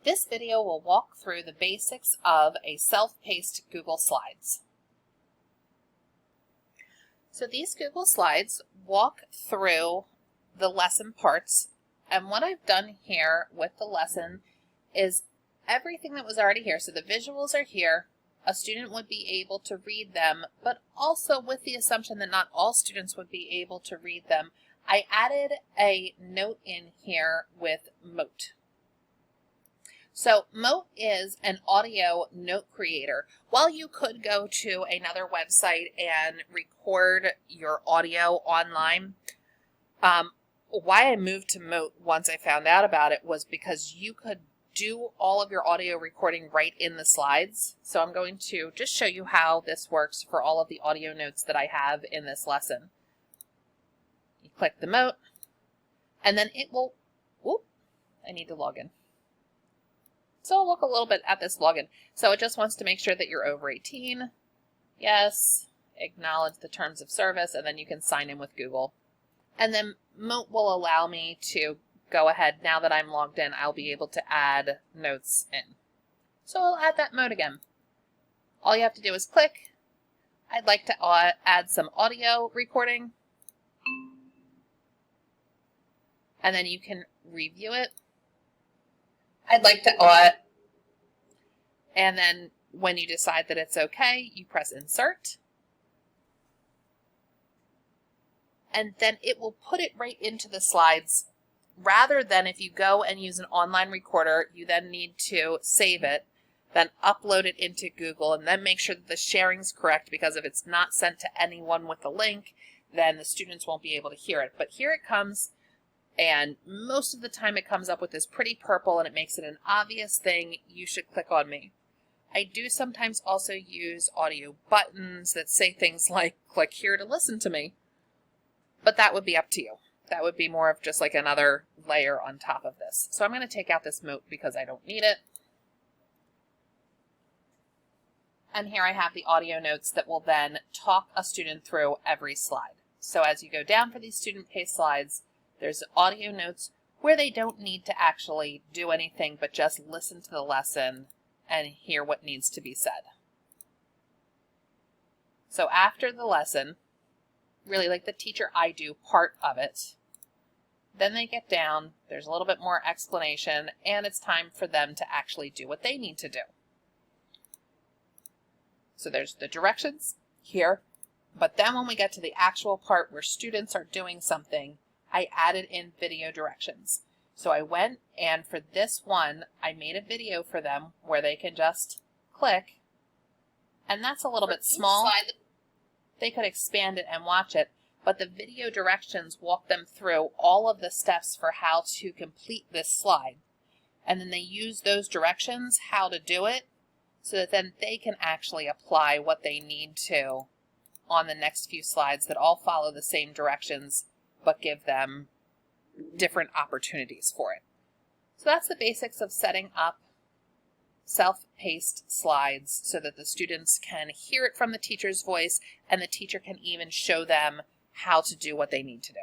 This video will walk through the basics of a self-paced Google Slides. So these Google Slides walk through the lesson parts, and what I've done here with the lesson is everything that was already here. So the visuals are here. A student would be able to read them, but also with the assumption that not all students would be able to read them, I added a note in here with Mote. So Mote is an audio note creator. While you could go to another website and record your audio online, why I moved to Mote once I found out about it was because you could do all of your audio recording right in the slides. So I'm going to just show you how this works for all of the audio notes that I have in this lesson. You click the Mote, and then it will, whoop, I need to log in. So I'll look a little bit at this login. So it just wants to make sure that you're over 18. Yes, acknowledge the terms of service, and then you can sign in with Google. And then Mote will allow me to go ahead. Now that I'm logged in, I'll be able to add notes in. So I'll add that Mote again. All you have to do is click. I'd like to add some audio recording. And then you can review it. I'd like to and then when you decide that it's okay, you press insert. And then it will put it right into the slides, rather than if you go and use an online recorder, you then need to save it, then upload it into Google, and then make sure that the sharing's correct, because if it's not sent to anyone with the link, then the students won't be able to hear it. But here it comes. And most of the time it comes up with this pretty purple, and it makes it an obvious thing. You should click on me. I do sometimes also use audio buttons that say things like, click here to listen to me. But that would be up to you. That would be more of just like another layer on top of this. So I'm going to take out this Mote because I don't need it. And here I have the audio notes that will then talk a student through every slide. So as you go down for these student-paced slides, there's audio notes where they don't need to actually do anything but just listen to the lesson and hear what needs to be said. So after the lesson, really like the teacher I do part of it, then they get down, there's a little bit more explanation, and it's time for them to actually do what they need to do. So there's the directions here, but then when we get to the actual part where students are doing something, I added in video directions. So I went, and for this one, I made a video for them where they can just click, and that's a little bit small. They could expand it and watch it, but the video directions walk them through all of the steps for how to complete this slide. And then they use those directions, how to do it, so that then they can actually apply what they need to on the next few slides that all follow the same directions, but give them different opportunities for it. So that's the basics of setting up self-paced slides so that the students can hear it from the teacher's voice, and the teacher can even show them how to do what they need to do.